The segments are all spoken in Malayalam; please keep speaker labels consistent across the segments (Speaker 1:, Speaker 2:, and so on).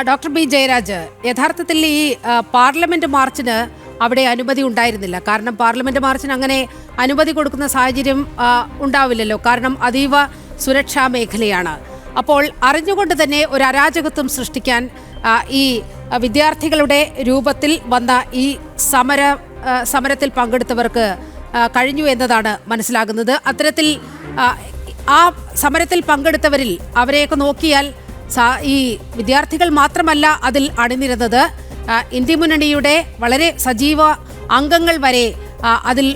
Speaker 1: ഡോക്ടർ ബി ജയരാജ്, യഥാർത്ഥത്തിൽ ഈ പാർലമെന്റ് മാർച്ചിന് അവിടെ അനുമതി ഉണ്ടായിരുന്നില്ല. കാരണം പാർലമെന്റ് മാർച്ചിന് അങ്ങനെ അനുമതി കൊടുക്കുന്ന സാഹചര്യം ഉണ്ടാവില്ലല്ലോ, കാരണം അതീവ സുരക്ഷാ മേഖലയാണ്. അപ്പോൾ അറിഞ്ഞുകൊണ്ട് തന്നെ ഒരു അരാജകത്വം സൃഷ്ടിക്കാൻ ഈ വിദ്യാർത്ഥികളുടെ രൂപത്തിൽ വന്ന ഈ സമരത്തിൽ പങ്കെടുത്തവർക്ക് കഴിഞ്ഞു എന്നതാണ് മനസ്സിലാകുന്നത്. അത്തരത്തിൽ ആ സമരത്തിൽ പങ്കെടുത്തവരിൽ അവരെയൊക്കെ നോക്കിയാൽ ഈ വിദ്യാർത്ഥികൾ മാത്രമല്ല അതിൽ അണിനിരുന്നത്, ഇന്ത്യ മുന്നണിയുടെ വളരെ സജീവ അംഗങ്ങൾ വരെ അതിൽ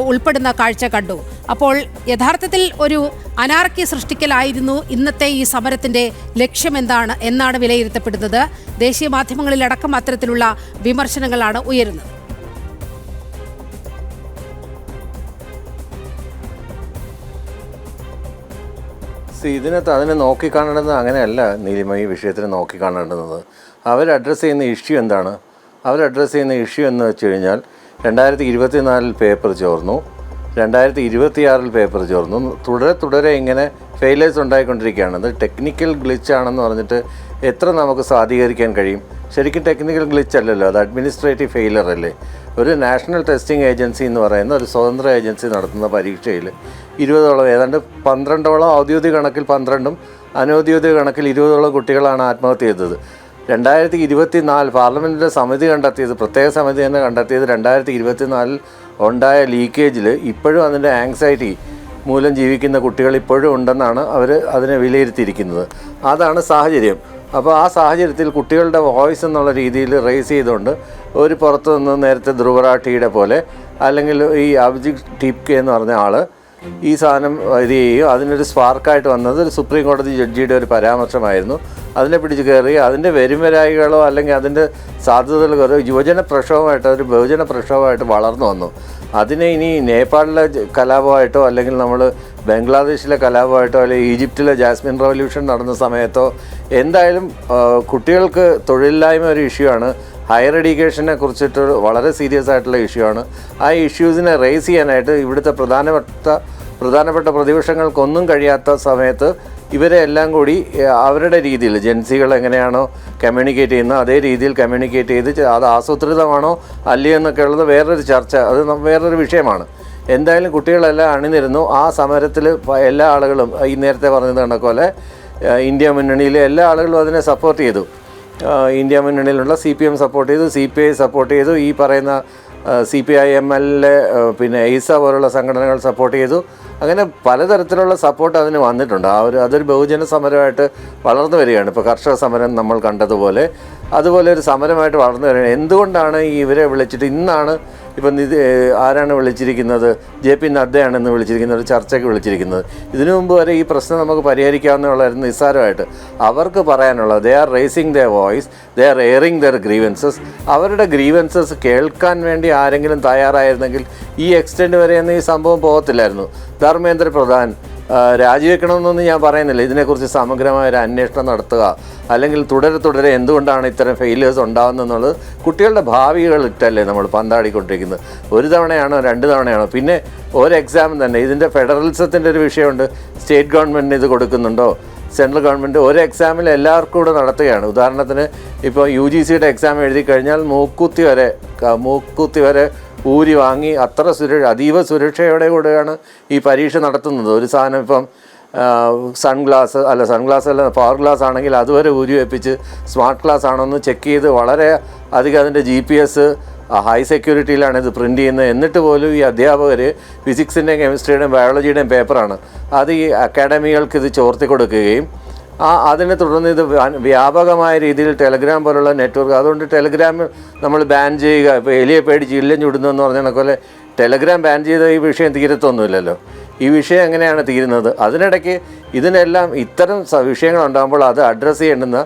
Speaker 1: ഉൾപ്പെടുന്ന കാഴ്ച കണ്ടു. അപ്പോൾ യഥാർത്ഥത്തിൽ ഒരു അനാർക്കി സൃഷ്ടിക്കലായിരുന്നു ഇന്നത്തെ ഈ സമരത്തിന്റെ ലക്ഷ്യമെന്താണ് എന്നാണ് വിലയിരുത്തപ്പെടുന്നത്. ദേശീയ മാധ്യമങ്ങളിലടക്കം അത്തരത്തിലുള്ള വിമർശനങ്ങളാണ് ഉയരുന്നത്.
Speaker 2: ഇതിനകത്ത് അതിനെ നോക്കിക്കാണേണ്ടത് അങ്ങനെയല്ല നീലിമ. ഈ വിഷയത്തിന് നോക്കിക്കാണേണ്ടുന്നത് അവർ അഡ്രസ്സ് ചെയ്യുന്ന ഇഷ്യൂ എന്താണ്? അവർ അഡ്രസ്സ് ചെയ്യുന്ന ഇഷ്യൂ എന്ന് വെച്ച് കഴിഞ്ഞാൽ 2024 പേപ്പർ ചോർന്നു, 2026 പേപ്പർ ചോർന്നു, തുടരെ ഇങ്ങനെ ഫെയിലേഴ്സ് ഉണ്ടായിക്കൊണ്ടിരിക്കുകയാണ്. അത് ടെക്നിക്കൽ ഗ്ലിച്ച് ആണെന്ന് പറഞ്ഞിട്ട് എത്ര നമുക്ക് സാധീകരിക്കാൻ കഴിയും? ശരിക്കും ടെക്നിക്കൽ ഗ്ലിച്ച് അല്ലല്ലോ, അത് അഡ്മിനിസ്ട്രേറ്റീവ് ഫെയിലർ അല്ലേ. ഒരു നാഷണൽ ടെസ്റ്റിംഗ് ഏജൻസി എന്ന് പറയുന്ന ഒരു സ്വതന്ത്ര ഏജൻസി നടത്തുന്ന പരീക്ഷയിൽ 20ഓളം, ഏതാണ്ട് 12ഓളം ഔദ്യോഗിക കണക്കിൽ 12ഉം അനൗദ്യോഗിക കണക്കിൽ 20ഓളം കുട്ടികളാണ് ആത്മഹത്യ ചെയ്തത്. 2024 പാർലമെൻറ്റിൻ്റെ സമിതി കണ്ടെത്തിയത്, പ്രത്യേക സമിതി തന്നെ കണ്ടെത്തിയത് 2024 ഉണ്ടായ ലീക്കേജിൽ ഇപ്പോഴും അതിൻ്റെ ആങ്സൈറ്റി മൂലം ജീവിക്കുന്ന കുട്ടികൾ ഇപ്പോഴും ഉണ്ടെന്നാണ് അവർ അതിനെ വിലയിരുത്തിയിരിക്കുന്നത്. അതാണ് സാഹചര്യം. അപ്പോൾ ആ സാഹചര്യത്തിൽ കുട്ടികളുടെ വോയിസ് എന്നുള്ള രീതിയിൽ റേസ് ചെയ്തുകൊണ്ട് ഒരു പുറത്തു നിന്ന് നേരത്തെ ധ്രുവറാട്ടിയുടെ പോലെ അല്ലെങ്കിൽ ഈ അഭിജിത് ടിപ്കെ എന്ന് പറഞ്ഞ ആൾ ഈ സാധനം ഇത് ചെയ്യും. അതിനൊരു സ്പാർക്കായിട്ട് വന്നത് ഒരു സുപ്രീം കോടതി ജഡ്ജിയുടെ ഒരു പരാമർശമായിരുന്നു. അതിനെ പിടിച്ച് കയറി അതിൻ്റെ വരുംവരായികളോ അല്ലെങ്കിൽ അതിൻ്റെ സാധ്യതകളോ യുവജന പ്രക്ഷോഭമായിട്ടോ ഒരു ബഹുജന പ്രക്ഷോഭമായിട്ട് വളർന്നു വന്നു. അതിനെ ഇനി നേപ്പാളിലെ കലാപമായിട്ടോ അല്ലെങ്കിൽ നമ്മൾ ബംഗ്ലാദേശിലെ കലാപമായിട്ടോ അല്ലെങ്കിൽ ഈജിപ്തിലെ ജാസ്മിൻ റവല്യൂഷൻ നടന്ന സമയത്തോ എന്തായാലും കുട്ടികൾക്ക് തൊഴിലില്ലായ്മ ഒരു ഇഷ്യൂ ആണ്. ഹയർ എഡ്യൂക്കേഷനെ കുറിച്ചിട്ട് വളരെ സീരിയസ് ആയിട്ടുള്ള ഇഷ്യൂ ആണ്. ആ ഇഷ്യൂസിനെ റേസ് ചെയ്യാനായിട്ട് ഇവിടുത്തെ പ്രധാനപ്പെട്ട പ്രതിപക്ഷങ്ങൾക്കൊന്നും കഴിയാത്ത സമയത്ത് ഇവരെ എല്ലാം കൂടി അവരുടെ രീതിയിൽ ജൻസികൾ എങ്ങനെയാണോ കമ്മ്യൂണിക്കേറ്റ് ചെയ്യുന്നത് അതേ രീതിയിൽ കമ്മ്യൂണിക്കേറ്റ് ചെയ്ത് അത് ആസൂത്രിതമാണോ അല്ലയോ എന്നൊക്കെ ഉള്ളത് വേറൊരു ചർച്ച, അത് വേറൊരു വിഷയമാണ്. എന്തായാലും കുട്ടികളെല്ലാം അണിനിരുന്നു. ആ സമരത്തിൽ എല്ലാ ആളുകളും ഈ നേരത്തെ പറഞ്ഞത് കണക്കോലെ ഇന്ത്യ മുന്നണിയിലെ എല്ലാ ആളുകളും അതിനെ സപ്പോർട്ട് ചെയ്തു. ഇന്ത്യ മുന്നണിയിലുള്ള CPM സപ്പോർട്ട് ചെയ്തു, CPI സപ്പോർട്ട് ചെയ്തു, ഈ പറയുന്ന CPI-ML പിന്നെ EISA പോലുള്ള സംഘടനകൾ സപ്പോർട്ട് ചെയ്തു. അങ്ങനെ പലതരത്തിലുള്ള സപ്പോർട്ട് അതിന് വന്നിട്ടുണ്ട്. അതൊരു ബഹുജന സമരമായിട്ട് വളർന്നു വരികയാണ്. ഇപ്പോൾ കർഷക സമരം നമ്മൾ കണ്ടതുപോലെ അതുപോലെ ഒരു സമരമായിട്ട് വളർന്നു വരികയാണ്. എന്തുകൊണ്ടാണ് ഇവരെ വിളിച്ചിട്ട് ഇന്നാണ് ഇപ്പം ആരാണ് വിളിച്ചിരിക്കുന്നത്? JP നദ്ദയാണെന്ന് വിളിച്ചിരിക്കുന്നത്, ഒരു ചർച്ചയ്ക്ക് വിളിച്ചിരിക്കുന്നത്. ഇതിനു മുമ്പ് വരെ ഈ പ്രശ്നം നമുക്ക് പരിഹരിക്കാവുന്നതായിരുന്നു നിസ്സാരമായിട്ട്. അവർക്ക് പറയാനുള്ളത് they are raising their voice, they are airing their grievances. അവരുടെ ഗ്രീവൻസസ് കേൾക്കാൻ വേണ്ടി ആരെങ്കിലും തയ്യാറായിരുന്നെങ്കിൽ ഈ എക്സ്റ്റെൻഡ് വരെയൊന്നും ഈ സംഭവം പോകത്തില്ലായിരുന്നു. ധർമ്മേന്ദ്ര പ്രധാൻ രാജിവെക്കണമെന്നൊന്നും ഞാൻ പറയുന്നില്ല. ഇതിനെക്കുറിച്ച് സമഗ്രമായ ഒരു അന്വേഷണം നടത്തുക, അല്ലെങ്കിൽ തുടരെ എന്തുകൊണ്ടാണ് ഇത്തരം ഫെയിലിയേഴ്സ് ഉണ്ടാകുന്നതെന്നുള്ളത് കുട്ടികളുടെ ഭാവികളിട്ടല്ലേ നമ്മൾ പന്താടിക്കൊണ്ടിരിക്കുന്നത്. ഒരു തവണയാണോ 2 തവണയാണോ? പിന്നെ ഒരു എക്സാം തന്നെ ഇതിൻ്റെ ഫെഡറലിസത്തിൻ്റെ ഒരു വിഷയമുണ്ട്. സ്റ്റേറ്റ് ഗവൺമെൻറ്റിന് ഇത് കൊടുക്കുന്നുണ്ടോ? സെൻട്രൽ ഗവൺമെൻറ് ഒരു എക്സാമിൽ എല്ലാവർക്കും കൂടെ നടത്തുകയാണ്. ഉദാഹരണത്തിന് ഇപ്പോൾ UGCയുടെ എക്സാം എഴുതി കഴിഞ്ഞാൽ മൂക്കുത്തി വരെ ഊരി വാങ്ങി അതീവ സുരക്ഷയോടെ കൂടെയാണ് ഈ പരീക്ഷ നടത്തുന്നത്. ഒരു സാധനം ഇപ്പം സൺഗ്ലാസ് അല്ല പവർ ഗ്ലാസ് ആണെങ്കിൽ അതുവരെ ഊരി വെപ്പിച്ച് സ്മാർട്ട് ഗ്ലാസ് ആണോ എന്ന് ചെക്ക് ചെയ്ത് വളരെ അധികം അതിൻ്റെ GPS ഹൈ സെക്യൂരിറ്റിയിലാണ് ഇത് പ്രിൻ്റ് ചെയ്യുന്നത്. എന്നിട്ട് പോലും ഈ അധ്യാപകർ ഫിസിക്സിൻ്റെയും കെമിസ്ട്രിയുടെയും ബയോളജിയുടെയും പേപ്പറാണ് അത് ഈ അക്കാഡമികൾക്ക് ഇത് ചോർത്തി കൊടുക്കുകയും അതിനെ തുടർന്ന് ഇത് വ്യാപകമായ രീതിയിൽ ടെലഗ്രാം പോലുള്ള നെറ്റ്വർക്ക്, അതുകൊണ്ട് ടെലഗ്രാം നമ്മൾ ബാൻ ചെയ്യുക. ഇപ്പോൾ എലിയെ പേടിച്ച് ഇല്ലം ചുടുന്നതെന്ന് പറഞ്ഞ പോലെ ടെലഗ്രാം ബാൻ ചെയ്ത ഈ വിഷയം തീരത്തൊന്നുമില്ലല്ലോ. ഈ വിഷയം എങ്ങനെയാണ് തീരുന്നത്? അതിനിടയ്ക്ക് ഇതിനെല്ലാം ഇത്തരം വിഷയങ്ങളുണ്ടാകുമ്പോൾ അത് അഡ്രസ്സ് ചെയ്യേണ്ടുന്ന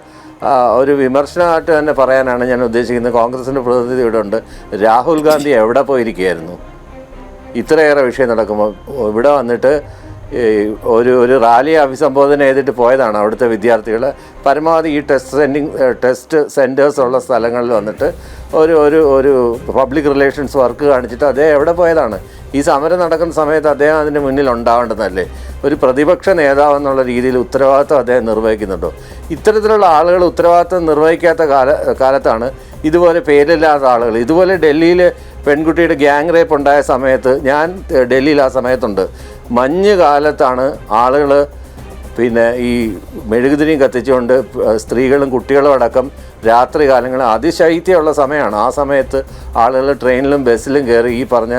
Speaker 2: ഒരു വിമർശനമായിട്ട് തന്നെ പറയാനാണ് ഞാൻ ഉദ്ദേശിക്കുന്നത്. കോൺഗ്രസിൻ്റെ പ്രതിനിധി ഇവിടെ ഉണ്ട്. രാഹുൽ ഗാന്ധി എവിടെ പോയിരിക്കുകയായിരുന്നു? ഇത്രയേറെ വിഷയം നടക്കുമ്പോൾ ഇവിടെ വന്നിട്ട് ഒരു റാലിയെ അഭിസംബോധന ചെയ്തിട്ട് പോയതാണ് അവിടുത്തെ വിദ്യാർത്ഥികൾ. പരമാവധി ഈ ടെസ്റ്റ് സെൻറ്റേഴ്സ് ഉള്ള സ്ഥലങ്ങളിൽ വന്നിട്ട് ഒരു ഒരു ഒരു പബ്ലിക് റിലേഷൻസ് വർക്ക് കാണിച്ചിട്ട് അദ്ദേഹം എവിടെ പോയതാണ്? ഈ സമരം നടക്കുന്ന സമയത്ത് അദ്ദേഹം അതിൻ്റെ മുന്നിൽ ഉണ്ടാവേണ്ടതല്ലേ? ഒരു പ്രതിപക്ഷ നേതാവ് എന്നുള്ള രീതിയിൽ ഉത്തരവാദിത്വം അദ്ദേഹം നിർവഹിക്കുന്നുണ്ടോ? ഇത്തരത്തിലുള്ള ആളുകൾ ഉത്തരവാദിത്വം നിർവഹിക്കാത്ത കാലത്താണ് ഇതുപോലെ പേരില്ലാത്ത ആളുകൾ. ഇതുപോലെ ഡൽഹിയിൽ പെൺകുട്ടിയുടെ ഗ്യാങ് റേപ്പ് ഉണ്ടായ സമയത്ത് ഞാൻ ഡൽഹിയിൽ ആ സമയത്തുണ്ട്. മഞ്ഞ് കാലത്താണ് ആളുകൾ പിന്നെ ഈ മെഴുകുതിരിയും കത്തിച്ചുകൊണ്ട് സ്ത്രീകളും കുട്ടികളും അടക്കം രാത്രി കാലങ്ങളിൽ അതിശൈത്യമുള്ള സമയമാണ്. ആ സമയത്ത് ആളുകൾ ട്രെയിനിലും ബസ്സിലും കയറി ഈ പറഞ്ഞ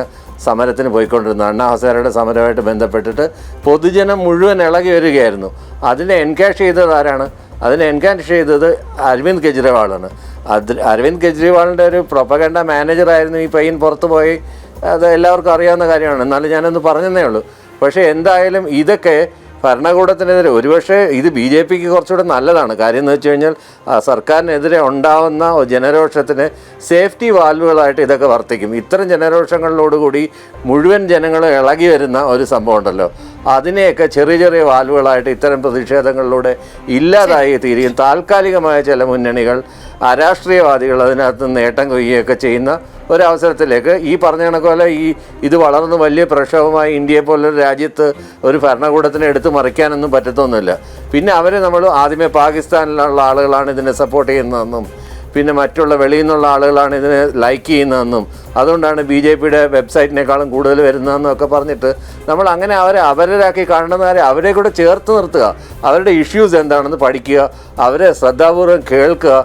Speaker 2: സമരത്തിന് പോയിക്കൊണ്ടിരുന്നു. അണ്ണാ ഹസാരയുടെ സമരമായിട്ട് ബന്ധപ്പെട്ടിട്ട് പൊതുജനം മുഴുവൻ ഇളകി വരികയായിരുന്നു. അതിനെ എൻകാഷ് ചെയ്തത് ആരാണ്? അതിനെ എൻകാഷ് ചെയ്തത് അരവിന്ദ് കെജ്രിവാളാണ്. അരവിന്ദ് കെജ്രിവാളിൻ്റെ ഒരു പ്രൊപ്പഗണ്ട മാനേജറായിരുന്നു ഈ പയ്യൻ പുറത്തു പോയി. അത് എല്ലാവർക്കും അറിയാവുന്ന കാര്യമാണ്. എന്നാലും ഞാനൊന്ന് പറഞ്ഞതേ ഉള്ളൂ. പക്ഷേ എന്തായാലും ഇതൊക്കെ ഭരണകൂടത്തിനെതിരെ, ഒരുപക്ഷെ ഇത് ബി ജെ പിക്ക് കുറച്ചുകൂടെ നല്ലതാണ്. കാര്യം എന്ന് വെച്ച് കഴിഞ്ഞാൽ സർക്കാരിനെതിരെ ഉണ്ടാവുന്ന ജനരോഷത്തിന് സേഫ്റ്റി വാൽവുകളായിട്ട് ഇതൊക്കെ വർത്തിക്കും. ഇത്തരം ജനരോഷങ്ങളിലോടുകൂടി മുഴുവൻ ജനങ്ങളും ഇളകി വരുന്ന ഒരു സംഭവം ഉണ്ടല്ലോ, അതിനെയൊക്കെ ചെറിയ ചെറിയ വാൽവുകളായിട്ട് ഇത്തരം പ്രതിഷേധങ്ങളിലൂടെ ഇല്ലാതായി തീരുകയും താൽക്കാലികമായ ചില മുന്നണികൾ, അരാഷ്ട്രീയവാദികൾ അതിനകത്ത് നേട്ടം കൊയ്യുകയൊക്കെ ചെയ്യുന്ന ഒരവസരത്തിലേക്ക് ഈ പറഞ്ഞ കണക്കുപോലെ ഇത് വളർന്ന് വലിയ പ്രക്ഷോഭമായി ഇന്ത്യയെ പോലൊരു രാജ്യത്ത് ഒരു ഭരണകൂടത്തിനെ എടുത്ത് മറിക്കാനൊന്നും പറ്റത്തൊന്നുമില്ല. പിന്നെ അവർ നമ്മൾ ആദ്യമേ പാകിസ്ഥാനിലുള്ള ആളുകളാണ് ഇതിനെ സപ്പോർട്ട് ചെയ്യുന്നതെന്നും പിന്നെ മറ്റുള്ള വെളിയിൽ നിന്നുള്ള ആളുകളാണ് ഇതിനെ ലൈക്ക് ചെയ്യുന്നതെന്നും അതുകൊണ്ടാണ് ബി ജെ പിയുടെ വെബ്സൈറ്റിനേക്കാളും കൂടുതൽ വരുന്നതെന്നും ഒക്കെ പറഞ്ഞിട്ട് നമ്മൾ അങ്ങനെ അവരാക്കി കാണുന്നവരെ അവരെ കൂടെ ചേർത്ത് നിർത്തുക. അവരുടെ ഇഷ്യൂസ് എന്താണെന്ന് പഠിക്കുക, അവരെ ശ്രദ്ധാപൂർവ്വം കേൾക്കുക.